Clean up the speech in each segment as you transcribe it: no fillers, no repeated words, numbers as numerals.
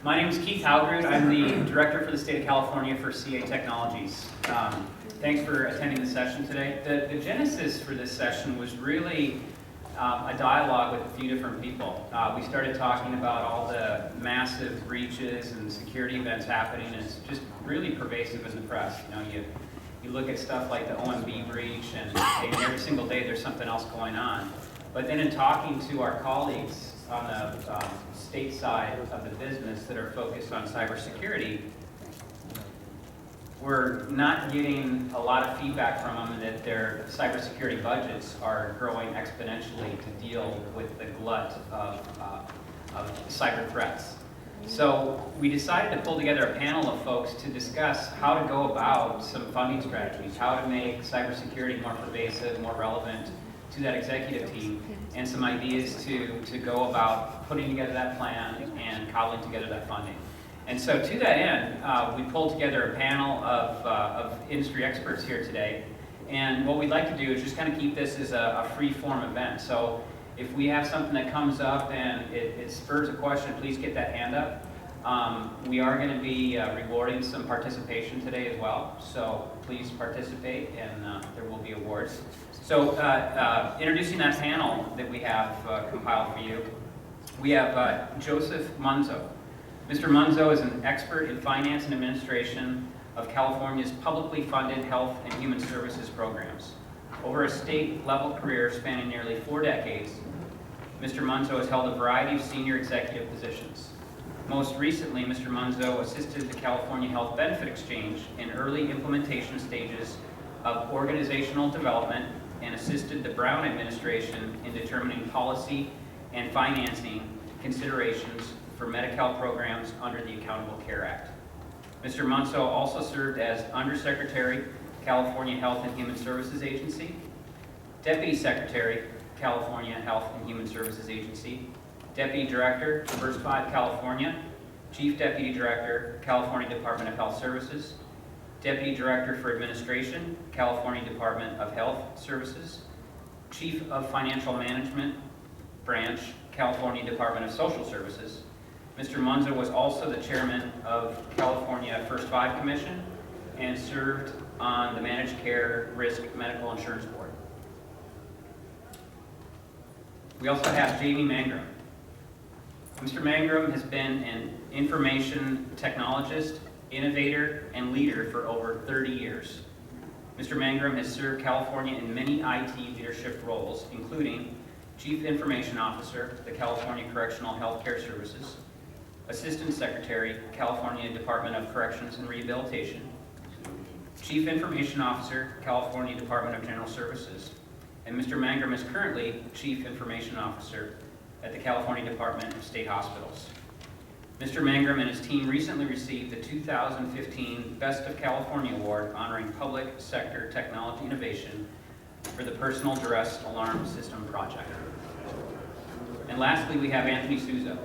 My name is Keith Halgrud. I'm the Director for the State of California for CA Technologies. Thanks for attending the session today. The genesis for this session was really a dialogue with a few different people. We started talking about all the massive breaches and security events happening, and it's just really pervasive in the press. You look at stuff like the OMB breach, and every single day there's something else going on. But then in talking to our colleagues on the state side of the business that are focused on cybersecurity, we're not getting a lot of feedback from them that their cybersecurity budgets are growing exponentially to deal with the glut of cyber threats. So we decided to pull together a panel of folks to discuss how to go about some funding strategies, how to make cybersecurity more pervasive, more relevant to that executive team, and some ideas to go about putting together that plan and cobbling together that funding. And so to that end, we pulled together a panel of industry experts here today. And what we'd like to do is just kind of keep this as a free-form event. So if we have something that comes up and it spurs a question, please get that hand up. We are going to be rewarding some participation today as well. So please participate, and there will be awards. So introducing that panel that we have compiled for you, we have Joseph Munso. Mr. Munso is an expert in finance and administration of California's publicly funded health and human services programs. Over a state-level career spanning nearly 4 decades, Mr. Munso has held a variety of senior executive positions. Most recently, Mr. Munso assisted the California Health Benefit Exchange in early implementation stages of organizational development and assisted the Brown administration in determining policy and financing considerations for Medi-Cal programs under the Accountable Care Act. Mr. Munso also served as Undersecretary, California Health and Human Services Agency, Deputy Secretary, California Health and Human Services Agency, Deputy Director, First 5 California, Chief Deputy Director, California Department of Health Services, Deputy Director for Administration, California Department of Health Services, Chief of Financial Management Branch, California Department of Social Services. Mr. Munso was also the chairman of California First 5 Commission and served on the Managed Care Risk Medical Insurance Board. We also have Jamie Mangrum. Mr. Mangrum has been an information technologist, innovator, and leader for over 30 years. Mr. Mangrum has served California in many IT leadership roles, including Chief Information Officer, the California Correctional Health Care Services, Assistant Secretary, California Department of Corrections and Rehabilitation, Chief Information Officer, California Department of General Services, and Mr. Mangrum is currently Chief Information Officer at the California Department of State Hospitals. Mr. Mangrum and his team recently received the 2015 Best of California Award honoring public sector technology innovation for the Personal Duress Alarm System Project. And lastly, we have Anthony Souza.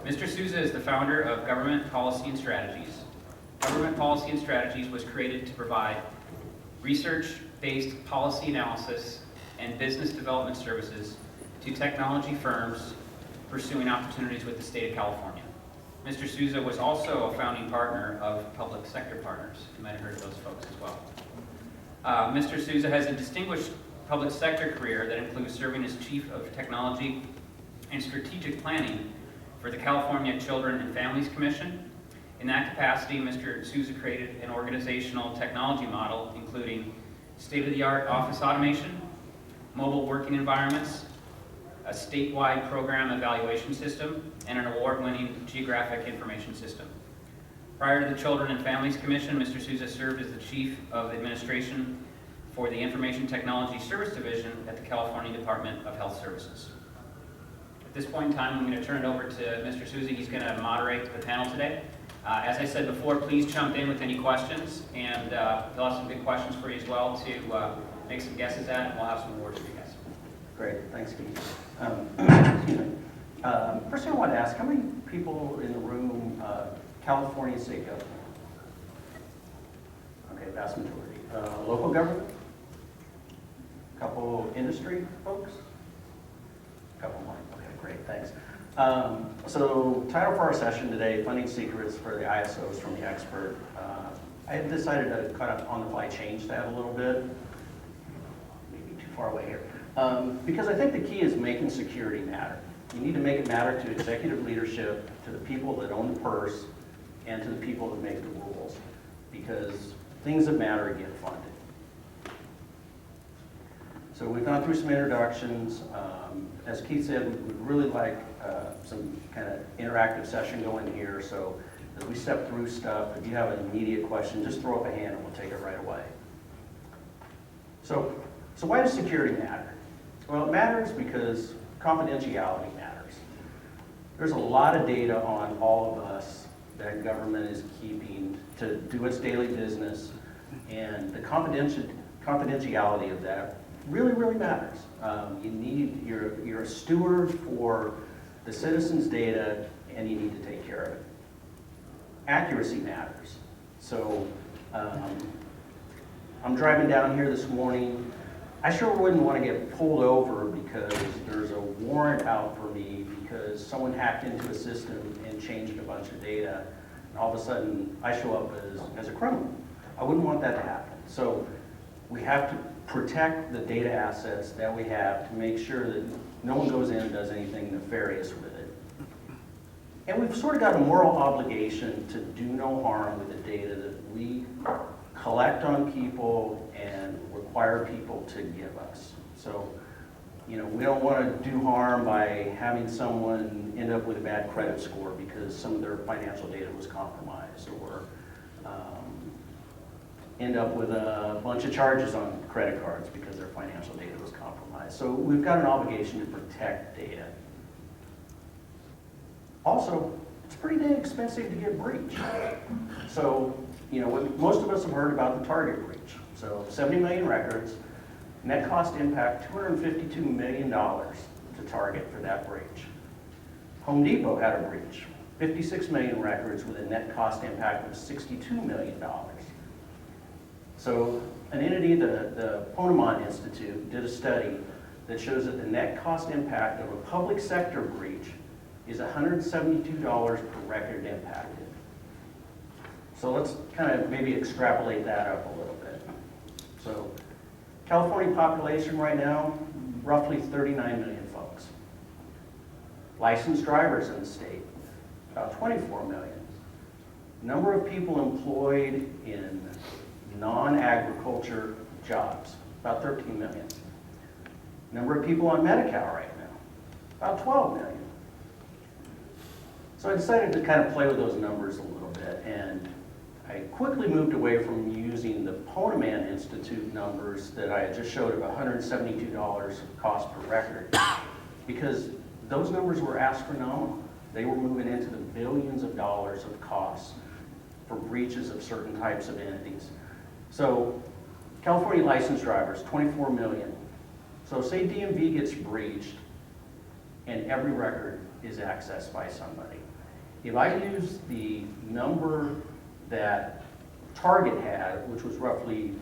Mr. Souza is the founder of Government Policy and Strategies. Government Policy and Strategies was created to provide research-based policy analysis and business development services to technology firms pursuing opportunities with the state of California. Mr. Souza was also a founding partner of Public Sector Partners. You might have heard of those folks as well. Mr. Souza has a distinguished public sector career that includes serving as Chief of Technology and Strategic Planning for the California Children and Families Commission. In that capacity, Mr. Souza created an organizational technology model including state-of-the-art office automation, mobile working environments, a statewide program evaluation system, and an award-winning geographic information system. Prior to the Children and Families Commission, Mr. Souza served as the Chief of Administration for the Information Technology Service Division at the California Department of Health Services. At this point in time, I'm going to turn it over to Mr. Souza. He's going to moderate the panel today. As I said before, please jump in with any questions, and they'll have some good questions for you as well to make some guesses at, and we'll have some awards for you guys. Great, thanks, Keith. Excuse me. First thing I wanted to ask, how many people in the room, California state government? Okay, vast majority. Local government? A couple industry folks? A couple more. Okay, great, thanks. So title for our session today, Funding Secrets for the ISOs from the Expert. I had decided to kind of on the fly change that a little bit. Maybe too far away here. Because I think the key is making security matter. You need to make it matter to executive leadership, to the people that own the purse, and to the people that make the rules. Because things that matter get funded. So we've gone through some introductions. As Keith said, we'd really like some kind of interactive session going here. So as we step through stuff, if you have an immediate question, just throw up a hand and we'll take it right away. So why does security matter? Well, it matters because confidentiality matters. There's a lot of data on all of us that government is keeping to do its daily business, and the confidentiality of that really matters. You're a steward for the citizens' data, and you need to take care of it. Accuracy matters. So I'm driving down here this morning. I sure wouldn't want to get pulled over because there's a warrant out for me because someone hacked into a system and changed a bunch of data, and all of a sudden I show up as a criminal. I wouldn't want that to happen. So we have to protect the data assets that we have to make sure that no one goes in and does anything nefarious with it. And we've sort of got a moral obligation to do no harm with the data that we collect on people and require people to give us. So, we don't want to do harm by having someone end up with a bad credit score because some of their financial data was compromised, or end up with a bunch of charges on credit cards because their financial data was compromised. So we've got an obligation to protect data. Also, it's pretty dang expensive to get breached. So, most of us have heard about the Target breach. So 70 million records, net cost impact $252 million to Target for that breach. Home Depot had a breach, 56 million records with a net cost impact of $62 million. So an entity, the Ponemon Institute, did a study that shows that the net cost impact of a public sector breach is $172 per record impacted. So let's kind of maybe extrapolate that up a little bit. So California population right now, roughly 39 million folks. Licensed drivers in the state, about 24 million. Number of people employed in non-agriculture jobs, about 13 million. Number of people on Medi-Cal right now, about 12 million. So I decided to kind of play with those numbers a little bit, and I quickly moved away from using the Ponemon Institute numbers that I had just showed of $172 cost per record, because those numbers were astronomical. They were moving into the billions of dollars of costs for breaches of certain types of entities. So California licensed drivers, 24 million. So say DMV gets breached and every record is accessed by somebody. If I use the number that Target had, which was roughly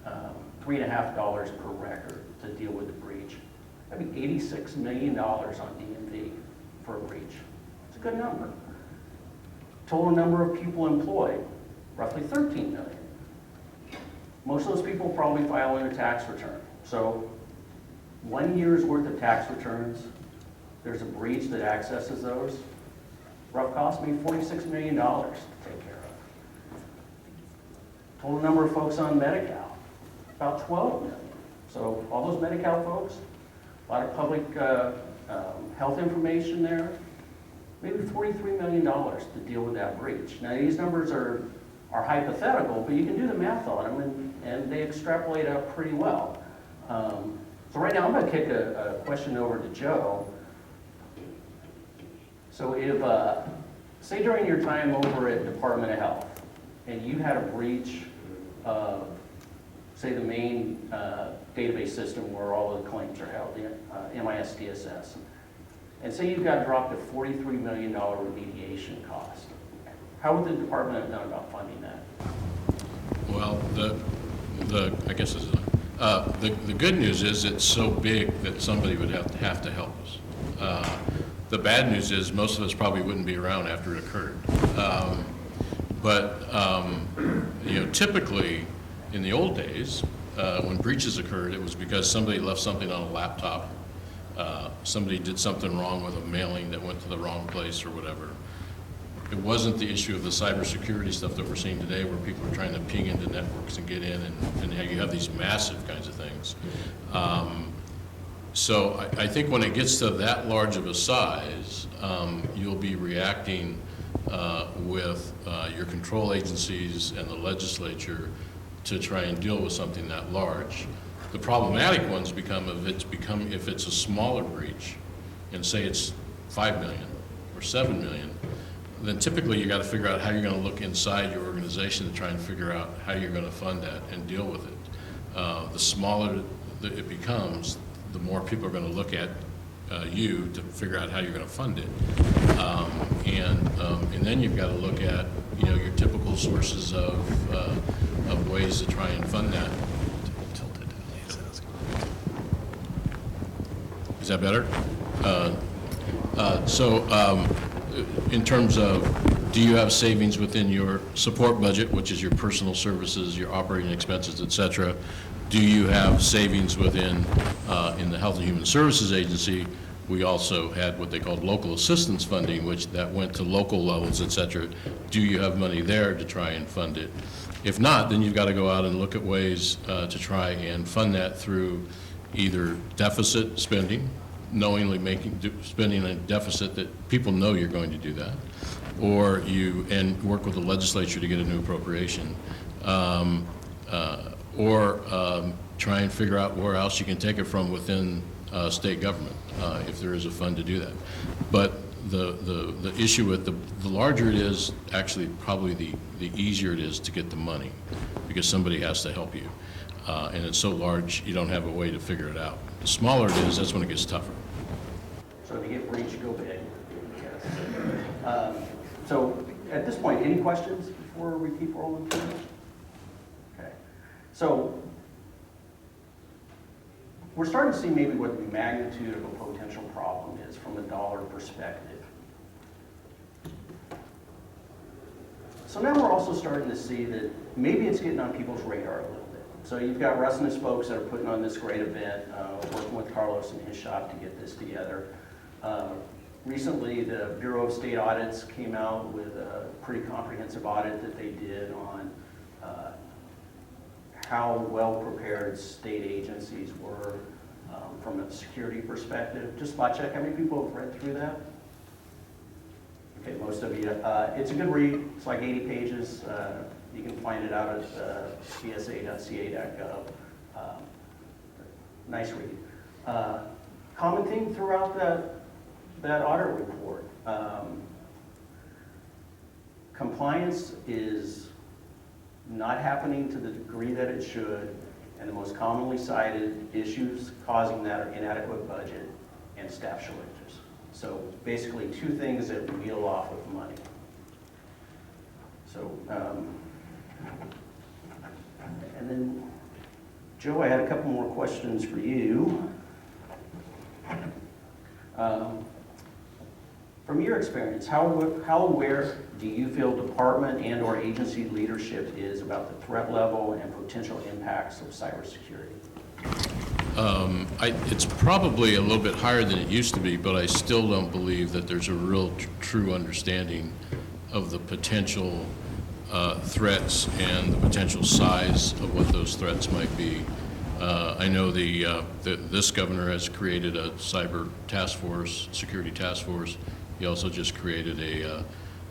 $3.50 per record to deal with the breach, that'd be $86 million on DMV for a breach. It's a good number. Total number of people employed, roughly 13 million. Most of those people probably filing a tax return. So 1 year's worth of tax returns, there's a breach that accesses those. Rough cost maybe $46 million to take care of. Total number of folks on Medi-Cal, about 12 million. So all those Medi-Cal folks, a lot of public health information there, maybe $43 million to deal with that breach. Now these numbers are hypothetical, but you can do the math on them, and they extrapolate out pretty well. So right now I'm going to kick a question over to Joe. So if, say during your time over at Department of Health, and you had a breach of, say, the main database system where all of the claims are held, the MIS DSS, and say you got dropped a $43 million remediation cost, how would the department have done about funding that? Well, I guess this is, the good news is it's so big that somebody would have to help us. The bad news is most of us probably wouldn't be around after it occurred. You know, typically in the old days, when breaches occurred, it was because somebody left something on a laptop, somebody did something wrong with a mailing that went to the wrong place or whatever. It wasn't the issue of the cybersecurity stuff that we're seeing today, where people are trying to ping into networks and get in, and you have these massive kinds of things. So I think when it gets to that large of a size, you'll be reacting with your control agencies and the legislature to try and deal with something that large. The problematic ones become if it's a smaller breach, and say it's 5 million or 7 million, then typically you got to figure out how you're going to look inside your organization to try and figure out how you're going to fund that and deal with it. The smaller it becomes, the more people are going to look at you to figure out how you're going to fund it. And then you've got to look at, you know, your typical sources of ways to try and fund that. Is that better? In terms of, do you have savings within your support budget, which is your personal services, your operating expenses, et cetera? Do you have savings within, in the Health and Human Services Agency? We also had what they called local assistance funding, which that went to local levels, et cetera. Do you have money there to try and fund it? If not, then you've got to go out and look at ways to try and fund that through either deficit spending, knowingly spending a deficit that people know you're going to do that, or and work with the legislature to get a new appropriation, or try and figure out where else you can take it from within state government, if there is a fund to do that. But the issue with the larger it is, actually probably the easier it is to get the money, because somebody has to help you. And it's so large, you don't have a way to figure it out. The smaller it is, that's when it gets tougher. So to get breach, go big. Yes. So at this point, any questions before we keep rolling through? Okay. So we're starting to see maybe what the magnitude of a potential problem is from a dollar perspective. So now we're also starting to see that maybe it's getting on people's radar a little bit. So you've got Russ and his folks that are putting on this great event, working with Carlos and his shop to get this together. Recently, the Bureau of State Audits came out with a pretty comprehensive audit that they did on how well prepared state agencies were from a security perspective. Just spot check, how many people have read through that? Okay, most of you. It's a good read. It's like 80 pages. You can find it out at csa.ca.gov. Nice read. Common theme throughout that audit report. Compliance is not happening to the degree that it should, and the most commonly cited issues causing that are inadequate budget and staff shortages. So basically two things that wheel off of money. So, and then, Joe, I had a couple more questions for you. From your experience, how aware do you feel department and or agency leadership is about the threat level and potential impacts of cybersecurity? It's probably a little bit higher than it used to be, but I still don't believe that there's a real true understanding of the potential threats and the potential size of what those threats might be. I know this governor has created a cyber task force, security task force. He also just created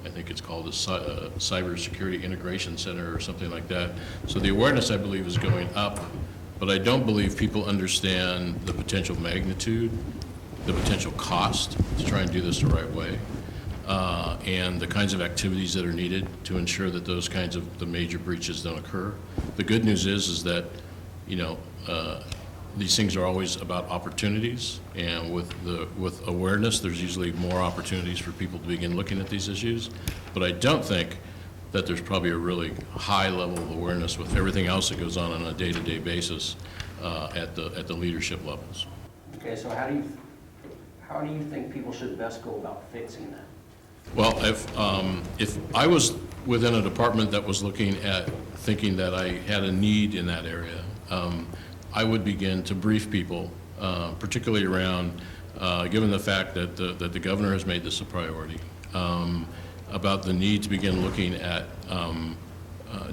I think it's called a Cyber Security Integration Center or something like that. So the awareness, I believe, is going up, but I don't believe people understand the potential magnitude, the potential cost to try and do this the right way, and the kinds of activities that are needed to ensure that those kinds of the major breaches don't occur. The good news is that, you know, these things are always about opportunities, and with awareness, there's usually more opportunities for people to begin looking at these issues. But I don't think that there's probably a really high level of awareness with everything else that goes on a day-to-day basis at the leadership levels. Okay, so how do you think people should best go about fixing that? Well, if I was within a department that was looking at, thinking that I had a need in that area, I would begin to brief people, particularly around, given the fact that the governor has made this a priority, about the need to begin looking at,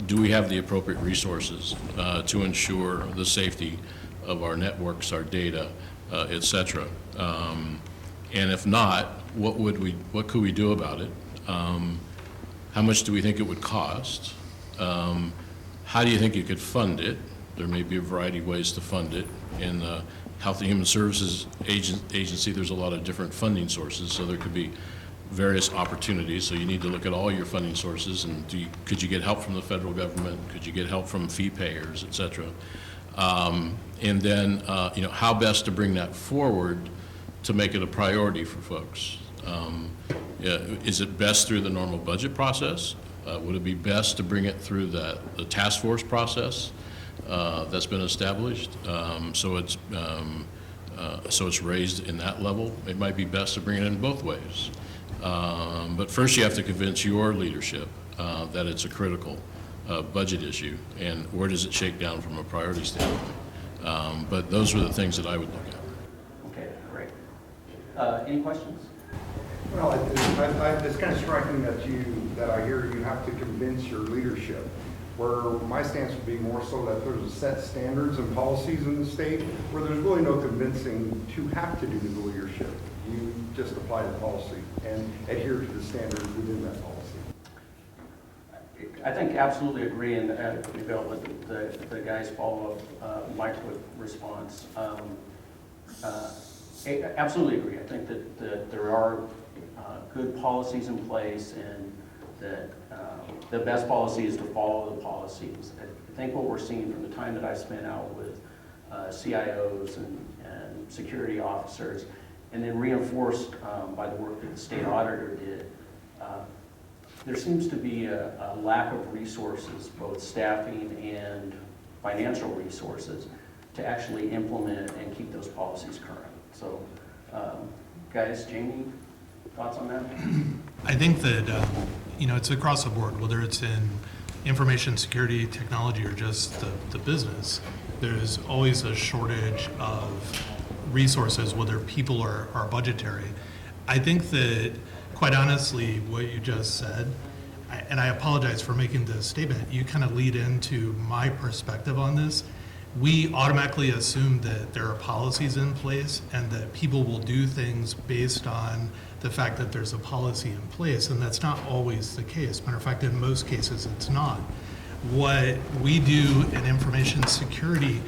do we have the appropriate resources to ensure the safety of our networks, our data, et cetera. And if not, what could we do about it? How much do we think it would cost? How do you think you could fund it? There may be a variety of ways to fund it. In the Health and Human Services Agency, there's a lot of different funding sources, so there could be various opportunities. So you need to look at all your funding sources, and could you get help from the federal government? Could you get help from fee payers, et cetera? And then, how best to bring that forward to make it a priority for folks. Is it best through the normal budget process? Would it be best to bring it through the task force process that's been established? So it's raised in that level. It might be best to bring it in both ways. But first you have to convince your leadership that it's a critical budget issue, and where does it shake down from a priority standpoint. But those are the things that I would look at. Okay, great. Any questions? Well, it's kind of striking that I hear you have to convince your leadership, where my stance would be more so that there's a set standards and policies in the state where there's really no convincing to have to do the leadership. You just apply the policy and adhere to the standards within that policy. I think absolutely agree, and Bill, with the guy's follow-up, my quick response. Absolutely agree. I think that there are good policies in place, and that the best policy is to follow the policies. I think what we're seeing from the time that I spent out with CIOs and security officers, and then reinforced by the work that the state auditor did, there seems to be a lack of resources, both staffing and financial resources, to actually implement and keep those policies current. So, guys, Jamie, thoughts on that? I think that, it's across the board, whether it's in information security, technology, or just the business, there's always a shortage of resources, whether people or budgetary. I think that, quite honestly, what you just said, and I apologize for making this statement, you kind of lead into my perspective on this. We automatically assume that there are policies in place and that people will do things based on the fact that there's a policy in place, and that's not always the case. Matter of fact, in most cases, it's not. What we do in information security,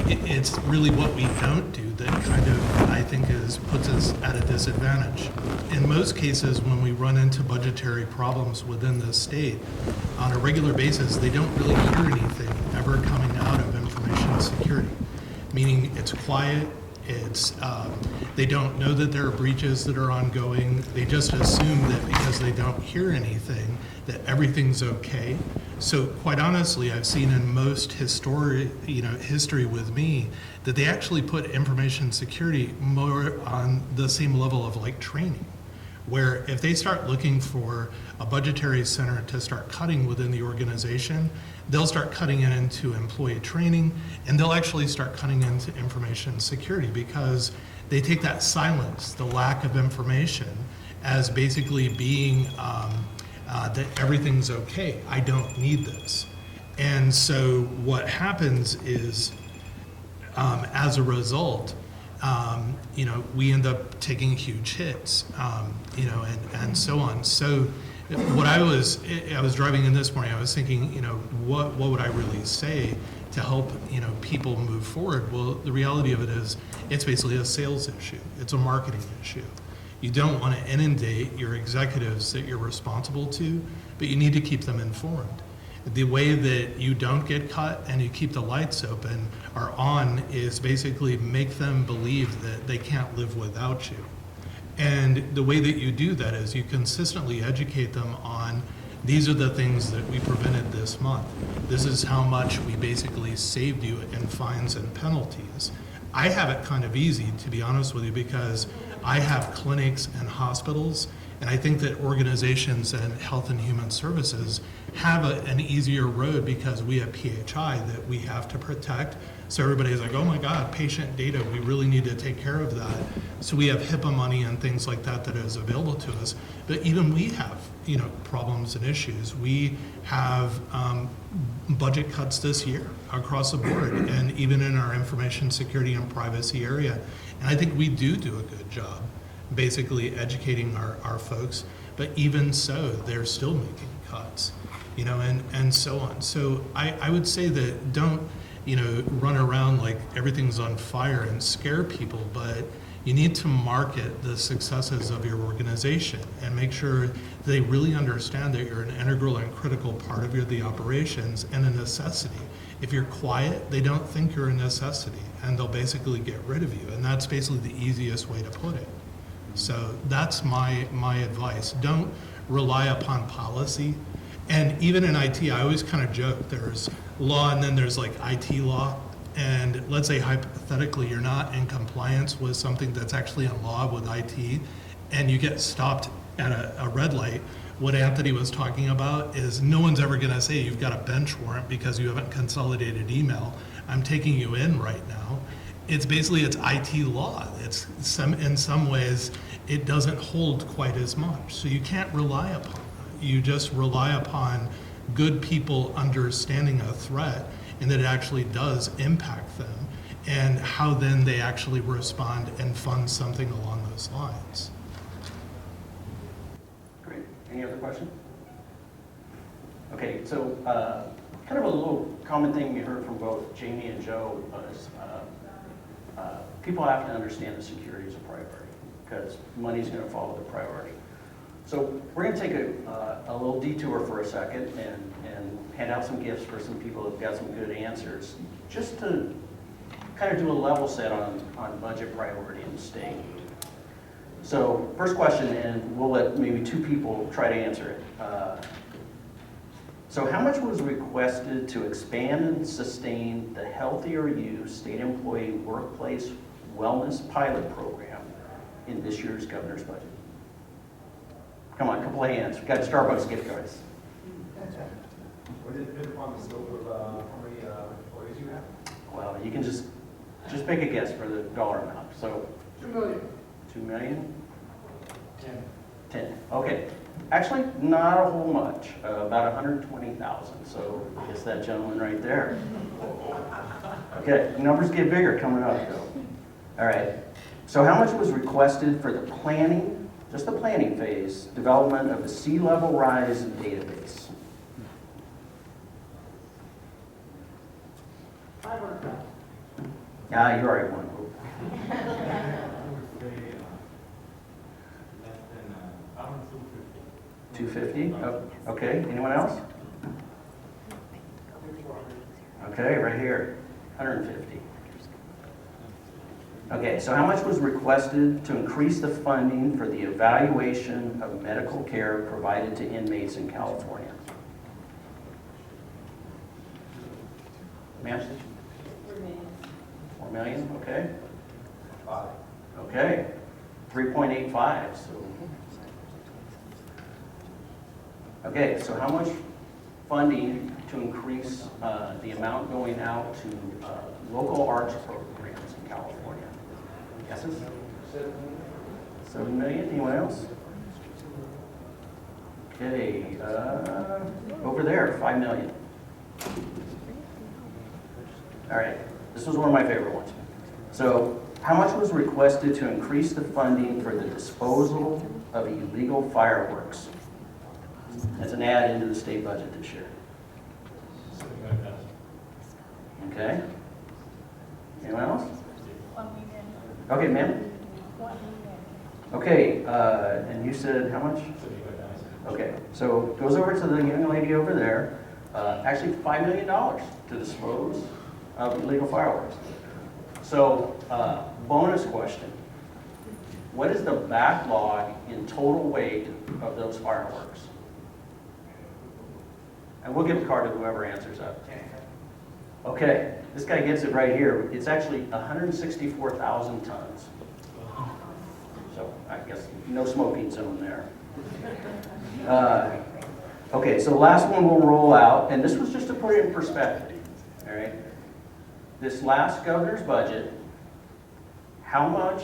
it's really what we don't do that kind of, I think, puts us at a disadvantage. In most cases, when we run into budgetary problems within the state, on a regular basis, they don't really hear anything ever coming out of information security, meaning it's quiet. They don't know that there are breaches that are ongoing. They just assume that because they don't hear anything, that everything's okay. So quite honestly, I've seen in most history with me, that they actually put information security more on the same level of like training, where if they start looking for a budgetary center to start cutting within the organization, they'll start cutting it into employee training, and they'll actually start cutting into information security, because they take that silence, the lack of information, as basically being that everything's okay, I don't need this. And so what happens is, as a result, we end up taking huge hits, and so on. So what I was driving in this morning, I was thinking, what would I really say to help, people move forward? Well, the reality of it is, it's basically a sales issue. It's a marketing issue. You don't want to inundate your executives that you're responsible to, but you need to keep them informed. The way that you don't get cut and you keep the lights open or on is basically make them believe that they can't live without you. And the way that you do that is you consistently educate them on, these are the things that we prevented this month. This is how much we basically saved you in fines and penalties. I have it kind of easy, to be honest with you, because I have clinics and hospitals, and I think that organizations and health and human services have an easier road because we have PHI that we have to protect. So everybody's like, oh my God, patient data, we really need to take care of that. So we have HIPAA money and things like that that is available to us. But even we have, problems and issues. We have budget cuts this year across the board, and even in our information security and privacy area. And I think we do a good job basically educating our folks, but even so, they're still making cuts, and so on. So I would say that don't, run around like everything's on fire and scare people, but you need to market the successes of your organization and make sure they really understand that you're an integral and critical part of the operations and a necessity. If you're quiet, they don't think you're a necessity, and they'll basically get rid of you. And that's basically the easiest way to put it. So that's my advice. Don't rely upon policy. And even in IT, I always kind of joke, there's law and then there's like IT law. And let's say hypothetically you're not in compliance with something that's actually in law with IT, and you get stopped at a red light. What Anthony was talking about is no one's ever going to say you've got a bench warrant because you haven't consolidated email. I'm taking you in right now. It's basically, it's IT law. It's in some ways, it doesn't hold quite as much. So you can't rely upon that. You just rely upon good people understanding a threat and that it actually does impact them, and how then they actually respond and fund something along those lines. Great. Any other questions? Okay, so kind of a little common thing we heard from both Jamie and Joe was people have to understand that security is a priority because money's going to follow the priority. So we're going to take a little detour for a second and hand out some gifts for some people who've got some good answers, just to kind of do a level set on budget priority in the state. So first question, and we'll let maybe two people try to answer it. So how much was requested to expand and sustain the Healthier You State Employee Workplace Wellness Pilot Program in this year's governor's budget? Come on, a couple of hands. We've got Starbucks gift cards. Was it on the scope of how many employees you have? Well, you can just make a guess for the dollar amount. So 2 million. 2 million? 10. 10. Okay. Actually, not a whole much. About 120,000. So I guess that gentleman right there. Okay, numbers get bigger coming up though. All right. So how much was requested for the planning, just the planning phase, development of the sea level rise database? 500,000. Ah, you already won. Less than around 250? Oh, okay, anyone else? Okay, right here, 150. Okay, so how much was requested to increase the funding for the evaluation of medical care provided to inmates in California? Ma'am? 4 million, okay. 5. Okay, 3.85, so. Okay, so how much funding to increase the amount going out to local arts programs in California? Guesses? 7 million, anyone else? Okay, over there, 5 million. All right, this was one of my favorite ones. So, how much was requested to increase the funding for the disposal of illegal fireworks as an add into the state budget this year? 75,000. Okay. Anyone else? 1 million. Okay, ma'am. 1 million. Okay, and you said how much? 75,000. Okay, so it goes over to the young lady over there. Actually, $5 million to dispose of illegal fireworks. So, bonus question. What is the backlog in total weight of those fireworks? And we'll give a card to whoever answers that. Okay, this guy gets it right here. It's actually 164,000 tons. So I guess no smoking zone there. Okay, so the last one we'll roll out, and this was just to put it in perspective, all right? This last governor's budget, how much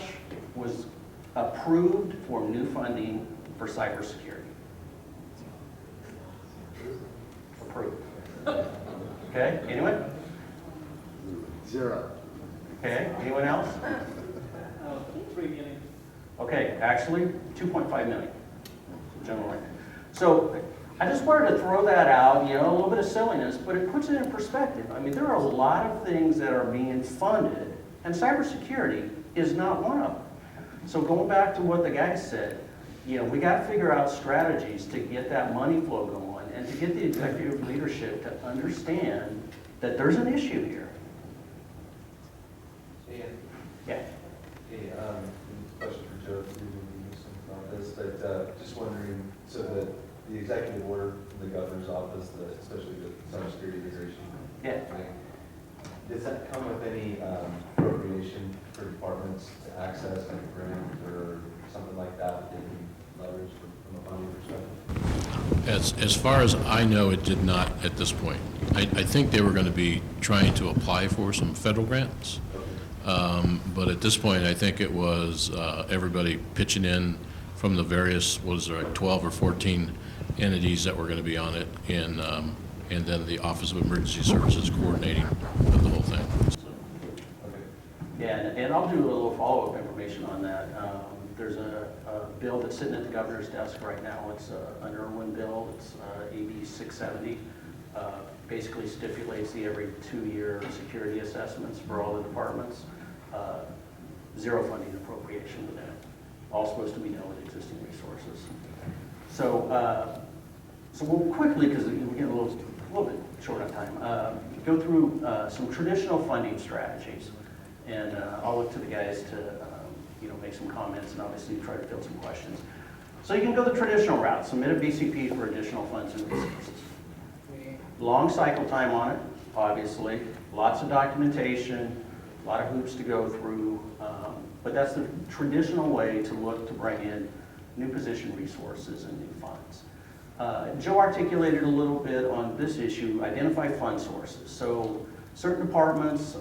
was approved for new funding for cybersecurity? Approved. Okay, anyone? Zero. Okay, anyone else? 3 million. Okay, actually, 2.5 million, generally. So I just wanted to throw that out, you know, a little bit of silliness, but it puts it in perspective. I mean, there are a lot of things that are being funded, and cybersecurity is not one of them. So going back to what the guy said, you know, we got to figure out strategies to get that money flow going and to get the executive leadership to understand that there's an issue here. Yeah. Hey, question for Joe, if you knew something about this, but just wondering, so the executive order from the governor's office, especially the cybersecurity integration Yeah. thing, does that come with any appropriation for departments to access, like a grant or something like that they can leverage from a funding perspective? As far as I know, it did not at this point. I think they were going to be trying to apply for some federal grants. But at this point, I think it was everybody pitching in from the various, what is there, like 12 or 14 entities that were going to be on it, and then the Office of Emergency Services coordinating the whole thing. Okay. Yeah, and I'll do a little follow-up information on that. There's a bill that's sitting at the governor's desk right now. It's an Irwin bill. It's AB 670. Basically stipulates the every 2-year security assessments for all the departments. Zero funding appropriation within it. All supposed to be done with existing resources. So, so we'll quickly, because we're getting a little bit short on time, go through some traditional funding strategies. And I'll look to the guys to make some comments and obviously try to field some questions. So you can go the traditional route, submit a BCP for additional funds and resources. Long cycle time on it, obviously, lots of documentation, a lot of hoops to go through, but that's the traditional way to look to bring in new position resources and new funds. Joe articulated a little bit on this issue, identify fund sources. So certain departments,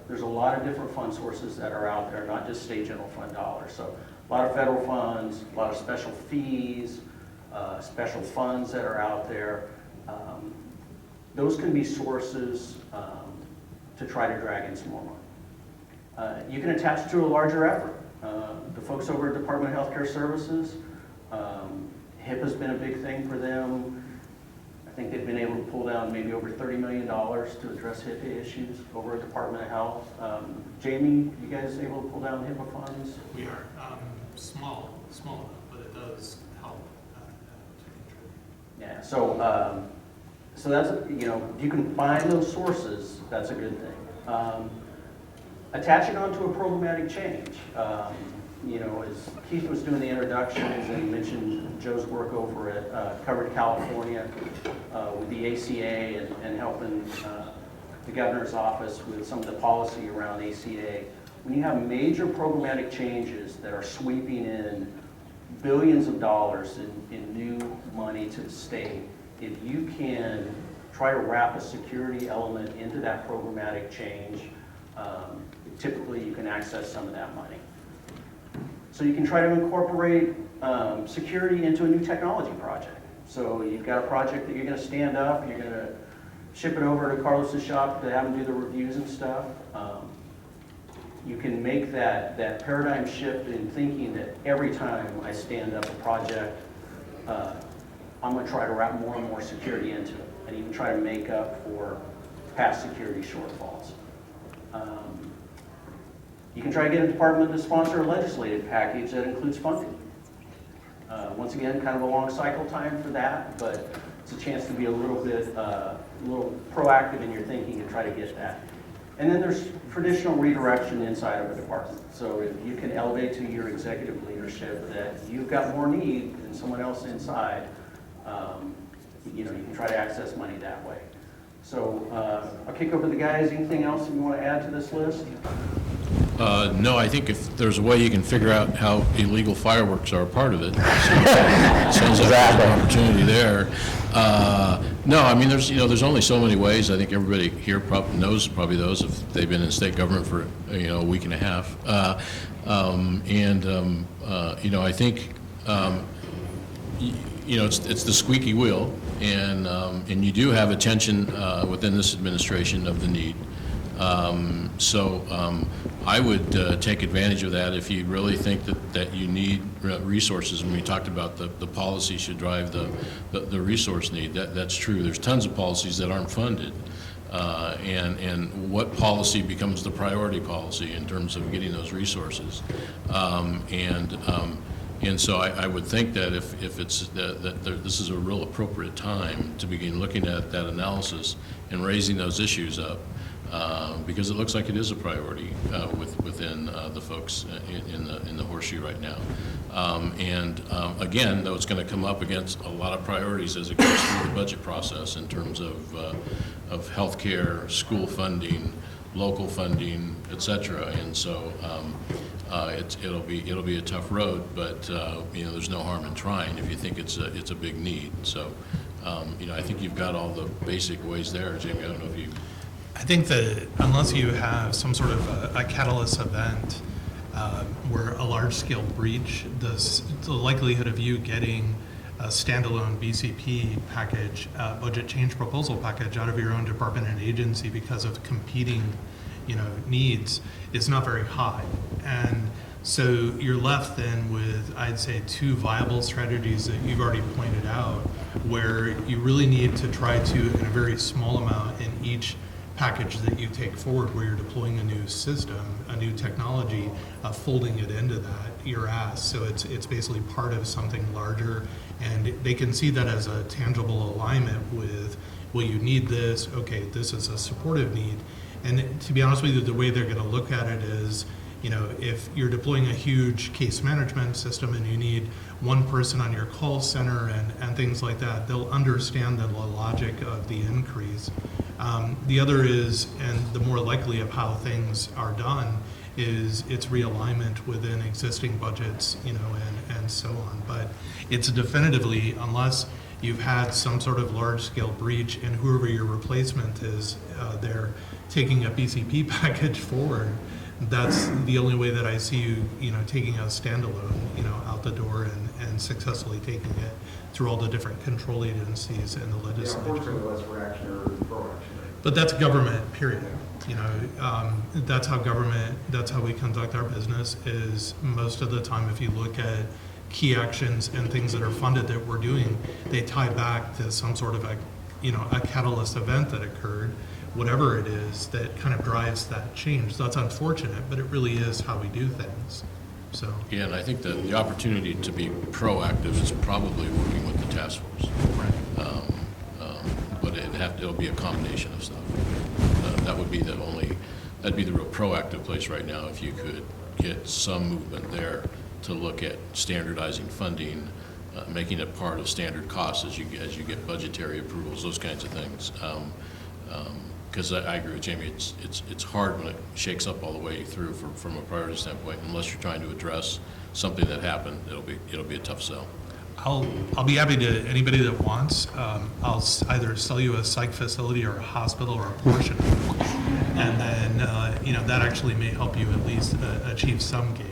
there's a lot of different fund sources that are out there, not just state general fund dollars. So a lot of federal funds, a lot of special fees, special funds that are out there. Those can be sources to try to drag in some more money. You can attach to a larger effort. The folks over at Department of Healthcare Services, HIPAA's been a big thing for them. I think they've been able to pull down maybe over $30 million to address HIPAA issues over at Department of Health. Jamie, you guys able to pull down HIPAA funds? We are small enough, but it does help to contribute. Yeah, so that's, you can find those sources, that's a good thing. Attach it onto a programmatic change. As Keith was doing the introductions and he mentioned Joe's work over at Covered California with the ACA and helping the governor's office with some of the policy around ACA. When you have major programmatic changes that are sweeping in billions of dollars in new money to the state, if you can try to wrap a security element into that programmatic change, typically you can access some of that money. So you can try to incorporate security into a new technology project. So you've got a project that you're going to stand up, you're going to ship it over to Carlos's shop to have him do the reviews and stuff. You can make that paradigm shift in thinking that every time I stand up a project, I'm going to try to wrap more and more security into it and even try to make up for past security shortfalls. You can try to get a department to sponsor a legislative package that includes funding. Once again, kind of a long cycle time for that, but it's a chance to be a little proactive in your thinking and try to get that. And then there's traditional redirection inside of a department. So if you can elevate to your executive leadership that you've got more need than someone else inside, you can try to access money that way. So I'll kick over to the guys. Anything else you want to add to this list? No, I think if there's a way you can figure out how illegal fireworks are a part of it, sounds like there's an opportunity there. No, I mean, there's only so many ways. I think everybody here knows probably those if they've been in state government for, a week and a half. I think, it's the squeaky wheel, and you do have attention within this administration of the need. I would take advantage of that if you really think that you need resources. And we talked about the policy should drive the resource need. That's true. There's tons of policies that aren't funded. And what policy becomes the priority policy in terms of getting those resources. And so I would think that if it's this is a real appropriate time to begin looking at that analysis and raising those issues up. Because it looks like it is a priority within the folks in the horseshoe right now. Again, though, it's going to come up against a lot of priorities as it goes through the budget process in terms of healthcare, school funding, local funding, et cetera. And so it'll be a tough road, but there's no harm in trying if you think it's a big need. So I think you've got all the basic ways there, Jamie. I don't know if you. I think that unless you have some sort of a catalyst event where a large-scale breach, the likelihood of you getting a standalone BCP package, budget change proposal package out of your own department and agency because of competing, needs is not very high. And so you're left then with, I'd say, two viable strategies that you've already pointed out, where you really need to try to, in a very small amount in each package that you take forward where you're deploying a new system, a new technology, folding it into that, you're asked. So it's basically part of something larger, and they can see that as a tangible alignment with, well, you need this, okay, this is a supportive need. And to be honest with you, the way they're gonna look at it is, if you're deploying a huge case management system and you need one person on your call center and things like that, they'll understand the logic of the increase. The other is, and the more likely of how things are done, is its realignment within existing budgets, and so on. But it's definitively, unless you've had some sort of large-scale breach and whoever your replacement is, they're taking a BCP package forward, that's the only way that I see you, taking a standalone, out the door and successfully taking it through all the different control agencies and the Yeah, legislature. unfortunately, less reactionary than proactionary. But that's government, period. That's how we conduct our business, is most of the time, if you look at key actions and things that are funded that we're doing, they tie back to some sort of a catalyst event that occurred, whatever it is, that kind of drives that change. That's unfortunate, but it really is how we do things. So. Yeah, and I think that the opportunity to be proactive is probably working with the task force. Right. But it'll be a combination of stuff. That'd be the real proactive place right now if you could get some movement there to look at standardizing funding, making it part of standard costs as you get budgetary approvals, those kinds of things. Because I agree with Jamie, it's hard when it shakes up all the way through from a priority standpoint. Unless you're trying to address something that happened, it'll be a tough sell. I'll be happy to, anybody that wants, I'll either sell you a psych facility or a hospital or a portion of it. And then, that actually may help you at least achieve some gain.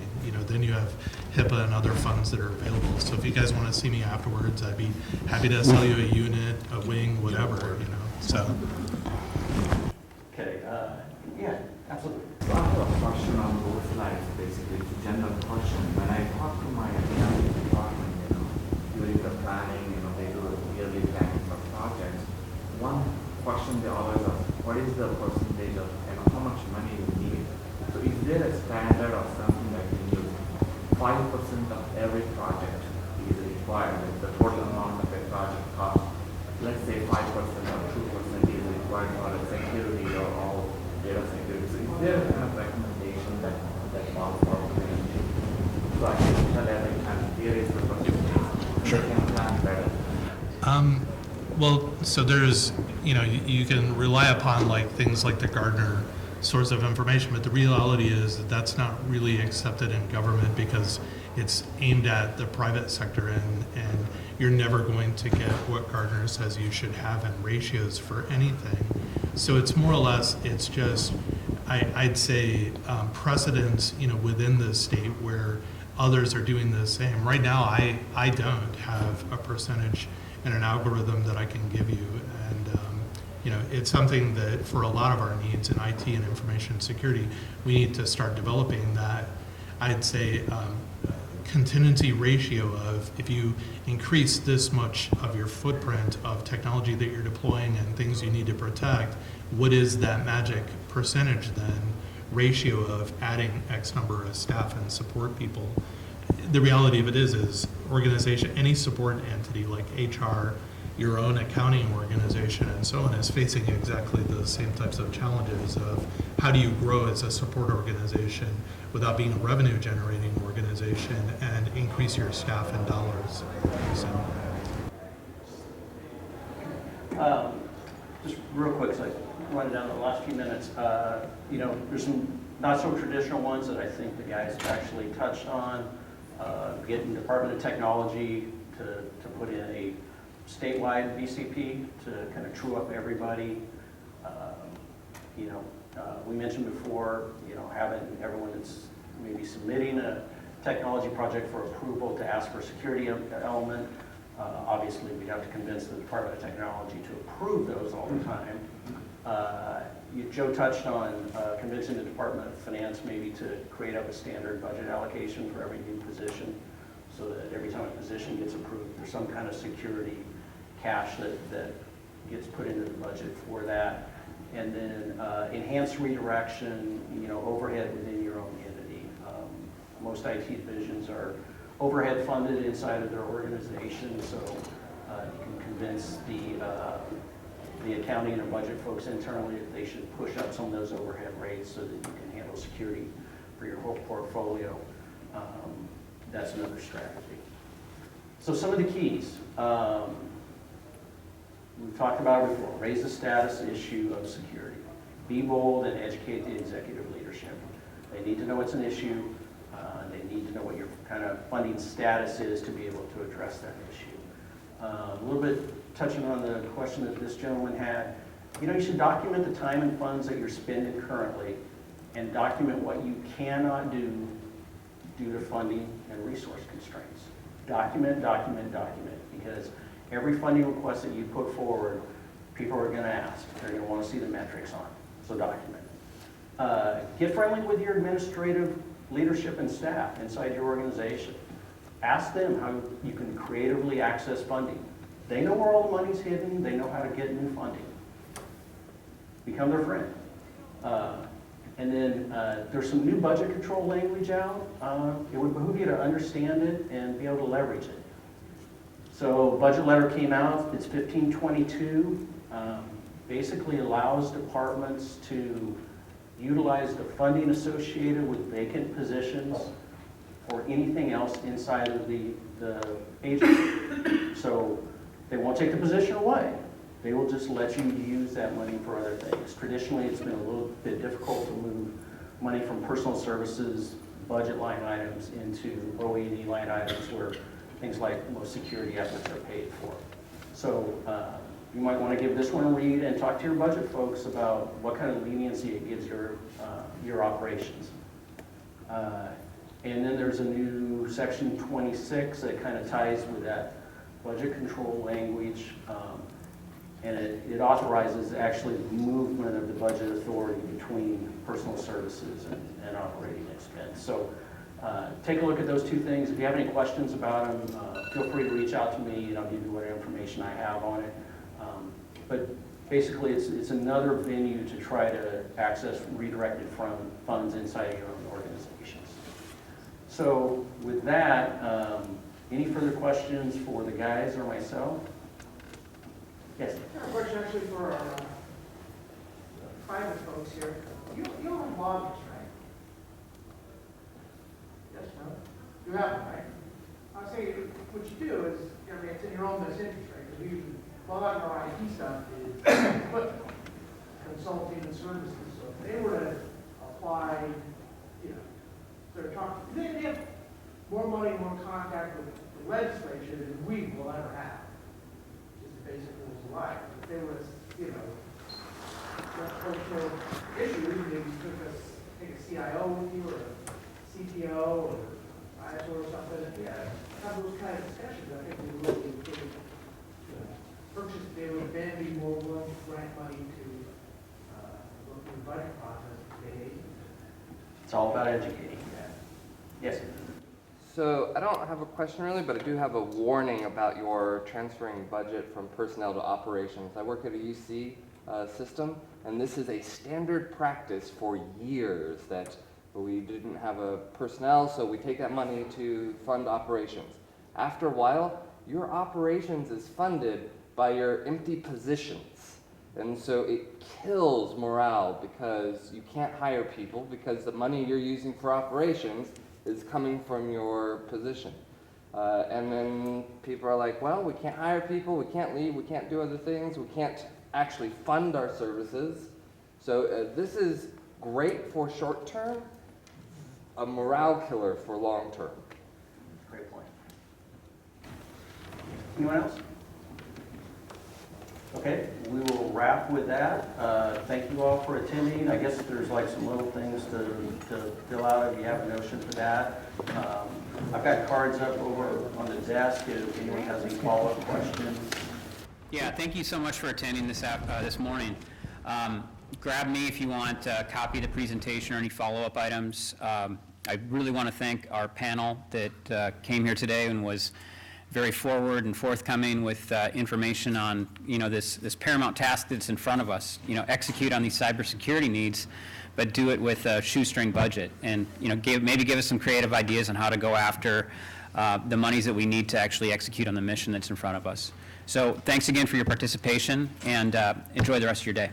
Then you have HIPAA and other funds that are available. So if you guys want to see me afterwards, I'd be happy to sell you a unit, a wing, whatever, so. Okay, yeah, absolutely. So I have a question on both lines, basically. It's a general question. When I talk to my accounting department, during the planning, they do a yearly planning for projects. One question they always ask, what is the percentage of, how much money you need? So is there a standard or something that you use? 5% of every project is required. If the total amount of a project cost, let's say 5% or 2% is required for a security or all data security. So is there a kind of recommendation that falls for anything? So I can tell every time here is the percentage. Sure. You can plan better. Well, so there's, you can rely upon like things like the Gardner source of information, but the reality is that that's not really accepted in government because it's aimed at the private sector, and you're never going to get what Gardner says you should have in ratios for anything. So it's more or less, it's just, I'd say precedents, within the state where others are doing the same. Right now, I don't have a percentage and an algorithm that I can give you, and it's something that for a lot of our needs in IT and information security, we need to start developing that. I'd say contingency ratio of if you increase this much of your footprint of technology that you're deploying and things you need to protect, what is that magic percentage then ratio of adding X number of staff and support people? The reality of it is organization, any support entity like HR, your own accounting organization and so on is facing exactly the same types of challenges of how do you grow as a support organization without being a revenue generating organization and increase your staff in dollars. So. Just real quick, so I run down the last few minutes. There's some not so traditional ones that I think the guys have actually touched on. Getting Department of Technology to put in a statewide VCP to kind of true up everybody. We mentioned before, having everyone that's maybe submitting a technology project for approval to ask for security element. Obviously, we'd have to convince the Department of Technology to approve those all the time. Joe touched on convincing the Department of Finance maybe to create up a standard budget allocation for every new position so that every time a position gets approved, there's some kind of security cash that gets put into the budget for that. And then enhanced redirection, overhead within your own entity. Most IT divisions are overhead funded inside of their organization, so you can convince the accounting and budget folks internally that they should push up some of those overhead rates so that you can handle security for your whole portfolio. That's another strategy. So some of the keys. We've talked about it before. Raise the status issue of security. Be bold and educate the executive leadership. They need to know it's an issue. They need to know what your kind of funding status is to be able to address that issue. A little bit touching on the question that this gentleman had. You should document the time and funds that you're spending currently and document what you cannot do due to funding and resource constraints. Document, document, document, because every funding request that you put forward, people are going to ask. They're going to want to see the metrics on it, so document. Get friendly with your administrative leadership and staff inside your organization. Ask them how you can creatively access funding. They know where all the money's hidden. They know how to get new funding. Become their friend. And then there's some new budget control language out. It would behoove you to understand it and be able to leverage it. So budget letter came out, it's 1522, basically allows departments to utilize the funding associated with vacant positions or anything else inside of the agency. So they won't take the position away. They will just let you use that money for other things. Traditionally, it's been a little bit difficult to move money from personal services budget line items into OE&E line items where things like most security efforts are paid for. So you might want to give this one a read and talk to your budget folks about what kind of leniency it gives your operations. And then there's a new section 26 that kind of ties with that budget control language. And it authorizes actually the movement of the budget authority between personal services and operating expense. So take a look at those two things. If you have any questions about them, feel free to reach out to me and I'll give you whatever information I have on it. But basically, it's another venue to try to access redirected funds inside your own organizations. So with that, any further questions for the guys or myself? Yes? I have a question actually for our private folks here. You don't have lobbyists, right? Yes, no? You have them, right? I'll say what you do is, it's in your own best interest, right? Because we usually a lot of our IT stuff is equipment, consulting and services. So if they were to apply, you know, they're talking, they have more money, more contact with the legislature than we will ever have. Just the basic rules of life. If there was, you know, cultural issues, maybe take a CIO with you, or a CTO, or ISO or something, yeah, have those kind of discussions. I think we would really get, purchase, they would then be more willing to grant money to go through the budget process. It's all about educating. Yes. So I don't have a question really, but I do have a warning about your transferring budget from personnel to operations. I work at a UC system, and this is a standard practice for years that we didn't have a personnel, so we take that money to fund operations. After a while, your operations is funded by your empty positions. And so it kills morale because you can't hire people because the money you're using for operations is coming from your position. And then people are like, well, we can't hire people, we can't leave, we can't do other things, we can't actually fund our services. So this is great for short term, a morale killer for long term. Great point. Anyone else? Okay, we will wrap with that. Thank you all for attending. I guess there's like some little things to fill out if you have a notion for that. I've got cards up over on the desk if anyone has any follow-up questions. Yeah, thank you so much for attending this morning. Grab me if you want a copy of the presentation or any follow-up items. I really want to thank our panel that came here today and was very forward and forthcoming with information on, this paramount task that's in front of us. Execute on these cybersecurity needs, but do it with a shoestring budget, and maybe give us some creative ideas on how to go after the monies that we need to actually execute on the mission that's in front of us. So thanks again for your participation, and enjoy the rest of your day.